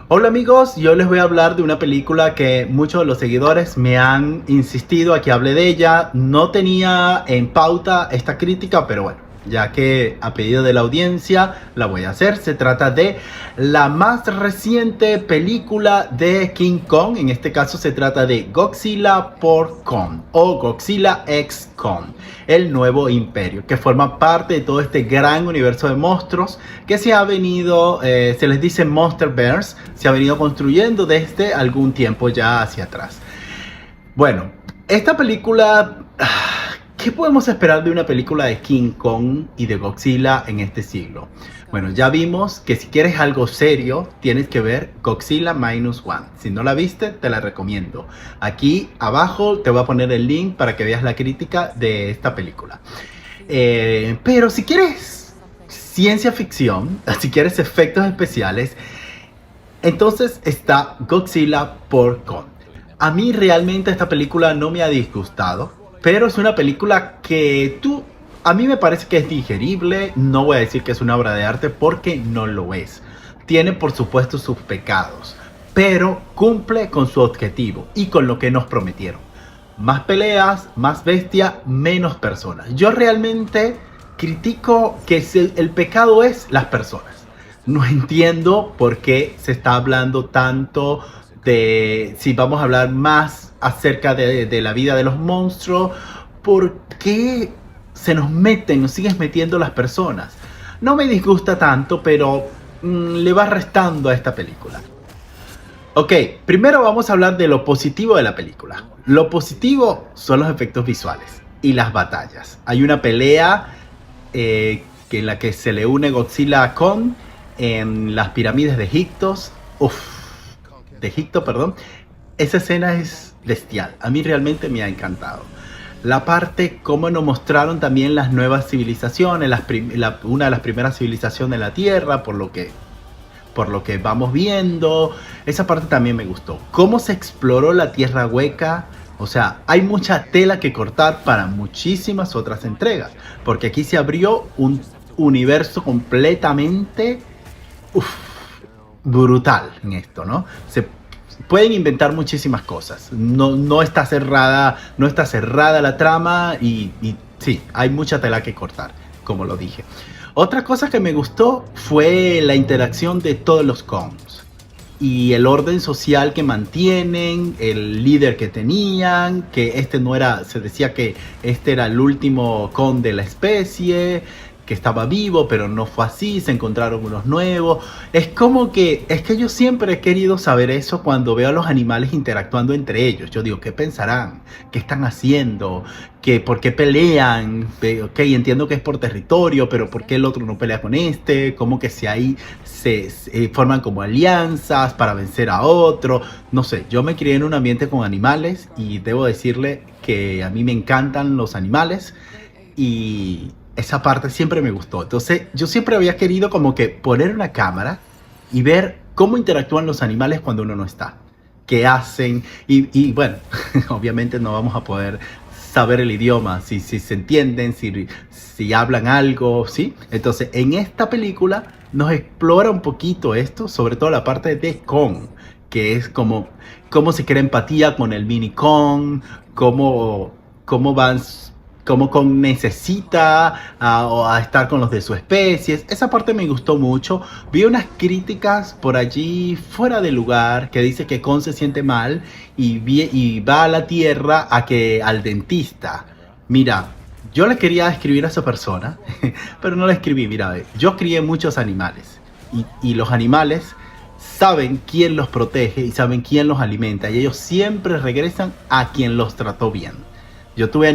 Hola amigos, yo les voy a hablar de una película que muchos de los seguidores me han insistido a que hable de ella. No tenía en pauta esta crítica, pero bueno, ya que a pedido de la audiencia la voy a hacer. Se trata de la más reciente película de King Kong. En este caso se trata de Godzilla por Kong o Godzilla X Kong, el nuevo imperio, que forma parte de todo este gran universo de monstruos que se ha venido, se les dice Monsterverse, se ha venido construyendo desde algún tiempo ya hacia atrás. Bueno, esta película, ¿qué podemos esperar de una película de King Kong y de Godzilla en este siglo? Bueno, ya vimos que si quieres algo serio, tienes que ver Godzilla Minus One. Si no la viste, te la recomiendo. Aquí abajo te voy a poner el link para que veas la crítica de esta película. Pero si quieres ciencia ficción, si quieres efectos especiales, entonces está Godzilla por Kong. A mí realmente esta película no me ha disgustado, pero es una película que a mí me parece que es digerible. No voy a decir que es una obra de arte porque no lo es. Tiene por supuesto sus pecados, pero cumple con su objetivo y con lo que nos prometieron. Más peleas, más bestia, menos personas. Yo realmente critico que el pecado es las personas. No entiendo por qué se está hablando tanto de si vamos a hablar más acerca de la vida de los monstruos. ¿Por qué se nos siguen metiendo las personas? No me disgusta tanto, pero le va restando a esta película. Ok, primero vamos a hablar de lo positivo de la película. Lo positivo son los efectos visuales y las batallas. Hay una pelea en la que se le une Godzilla a Kong en las pirámides de Egipto. Esa escena es bestial. A mí realmente me ha encantado. La parte como nos mostraron también las nuevas civilizaciones, una de las primeras civilizaciones de la Tierra, por lo que vamos viendo, esa parte también me gustó. Cómo se exploró la Tierra hueca. O sea, hay mucha tela que cortar para muchísimas otras entregas, porque aquí se abrió un universo completamente brutal en esto, ¿no? Se pueden inventar muchísimas cosas. No está cerrada la trama y sí, hay mucha tela que cortar, como lo dije. Otra cosa que me gustó fue la interacción de todos los Kongs y el orden social que mantienen, el líder que tenían, que se decía que este era el último Kong de la especie, que estaba vivo, pero no fue así, se encontraron unos nuevos. Es que yo siempre he querido saber eso cuando veo a los animales interactuando entre ellos. Yo digo, ¿qué pensarán? ¿Qué están haciendo? ¿Por qué pelean? Ok, entiendo que es por territorio, pero ¿por qué el otro no pelea con este? ¿Cómo que si ahí se forman como alianzas para vencer a otro? No sé, yo me crié en un ambiente con animales y debo decirle que a mí me encantan los animales y esa parte siempre me gustó. Entonces yo siempre había querido como que poner una cámara y ver cómo interactúan los animales cuando uno no está, qué hacen y bueno, obviamente no vamos a poder saber el idioma, si se entienden, si hablan algo, ¿sí? Entonces en esta película nos explora un poquito esto, sobre todo la parte de Kong, que es como cómo se crea empatía con el mini Kong, cómo Kong necesita a estar con los de su especie. Esa parte me gustó mucho. Vi unas críticas por allí fuera de lugar que dice que Kong se siente mal y va a la Tierra al dentista. Mira, yo le quería escribir a esa persona, pero no le escribí. Mira, yo crié muchos animales y los animales saben quién los protege y saben quién los alimenta y ellos siempre regresan a quien los trató bien. Yo tuve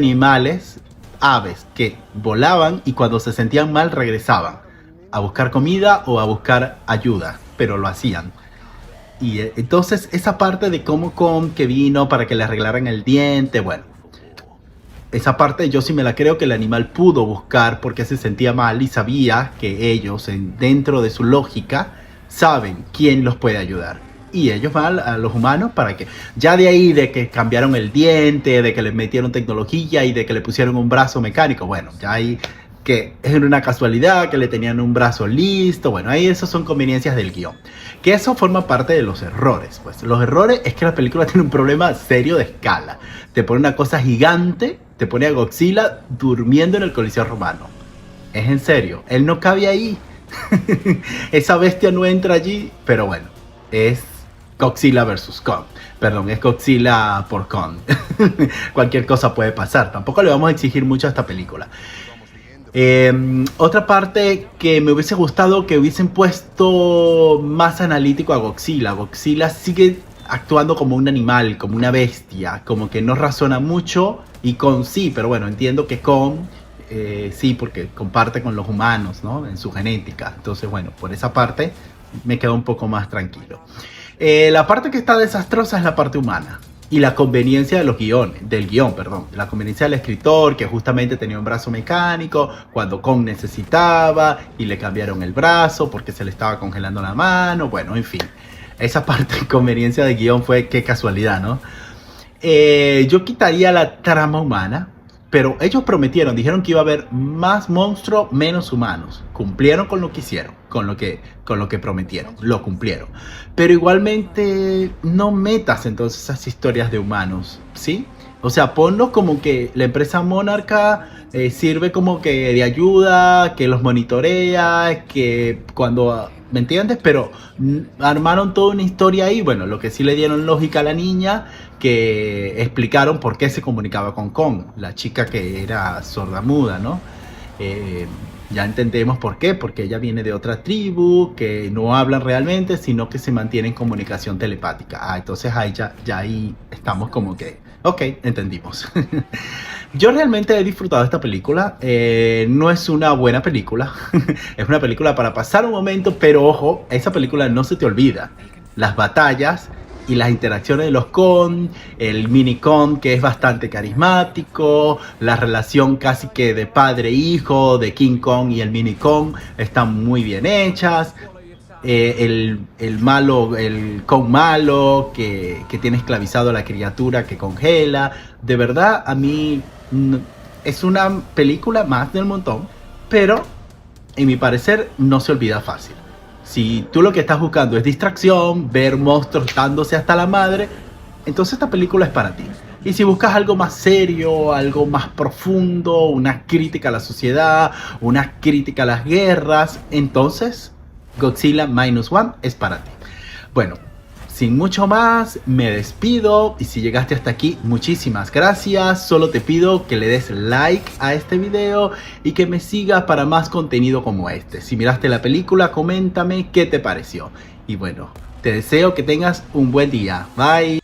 aves que volaban y cuando se sentían mal regresaban a buscar comida o a buscar ayuda, pero lo hacían. Y entonces esa parte de cómo Kong que vino para que le arreglaran el diente, bueno, esa parte yo sí me la creo que el animal pudo buscar porque se sentía mal y sabía que ellos, dentro de su lógica, saben quién los puede ayudar. Y ellos van a los humanos para que, ya de ahí de que cambiaron el diente, de que le metieron tecnología y de que le pusieron un brazo mecánico, bueno, ya ahí que era una casualidad, que le tenían un brazo listo. Bueno, ahí eso son conveniencias del guión. Que eso forma parte de los errores. Pues los errores es que la película tiene un problema serio de escala. Te pone una cosa gigante, te pone a Godzilla durmiendo en el Coliseo Romano. Es en serio, él no cabe ahí. Esa bestia no entra allí, pero bueno, es Godzilla versus Kong. Perdón, es Godzilla por Kong. Cualquier cosa puede pasar. Tampoco le vamos a exigir mucho a esta película. Otra parte que me hubiese gustado que hubiesen puesto más analítico a Godzilla. Godzilla sigue actuando como un animal, como una bestia, como que no razona mucho. Y Kong sí, pero bueno, entiendo que Kong sí, porque comparte con los humanos, ¿no? En su genética. Entonces, bueno, por esa parte me quedo un poco más tranquilo. La parte que está desastrosa es la parte humana y la conveniencia de los del guión, la conveniencia del escritor que justamente tenía un brazo mecánico cuando Kong necesitaba y le cambiaron el brazo porque se le estaba congelando la mano. Bueno, en fin, esa parte de conveniencia del guión fue qué casualidad, ¿no? Yo quitaría la trama humana. Pero ellos prometieron, dijeron que iba a haber más monstruos, menos humanos. Cumplieron con lo que hicieron, con lo que prometieron, lo cumplieron. Pero igualmente no metas entonces esas historias de humanos, ¿sí? O sea, ponlos como que la empresa Monarca sirve como que de ayuda, que los monitorea, que cuando... ¿Me entiendes? Pero armaron toda una historia ahí. Bueno, lo que sí le dieron lógica a la niña, que explicaron por qué se comunicaba con Kong, la chica que era sordamuda, ¿no? Ya entendemos por qué, porque ella viene de otra tribu, que no hablan realmente, sino que se mantiene en comunicación telepática. Entonces ahí ya ahí estamos como que, ok, entendimos. Yo realmente he disfrutado de esta película. No es una buena película. Es una película para pasar un momento, pero ojo, esa película no se te olvida. Las batallas y las interacciones de los Kong, el mini Kong que es bastante carismático, la relación casi que de padre-hijo de King Kong y el mini Kong están muy bien hechas. El Kong malo que tiene esclavizado a la criatura que congela. De verdad, a mí es una película más del montón, pero en mi parecer no se olvida fácil. Si tú lo que estás buscando es distracción, ver monstruos dándose hasta la madre, entonces esta película es para ti. Y si buscas algo más serio, algo más profundo, una crítica a la sociedad, una crítica a las guerras, entonces Godzilla Minus One es para ti. Bueno, sin mucho más, me despido. Y si llegaste hasta aquí, muchísimas gracias. Solo te pido que le des like a este video y que me sigas para más contenido como este. Si miraste la película, coméntame qué te pareció. Y bueno, te deseo que tengas un buen día. Bye.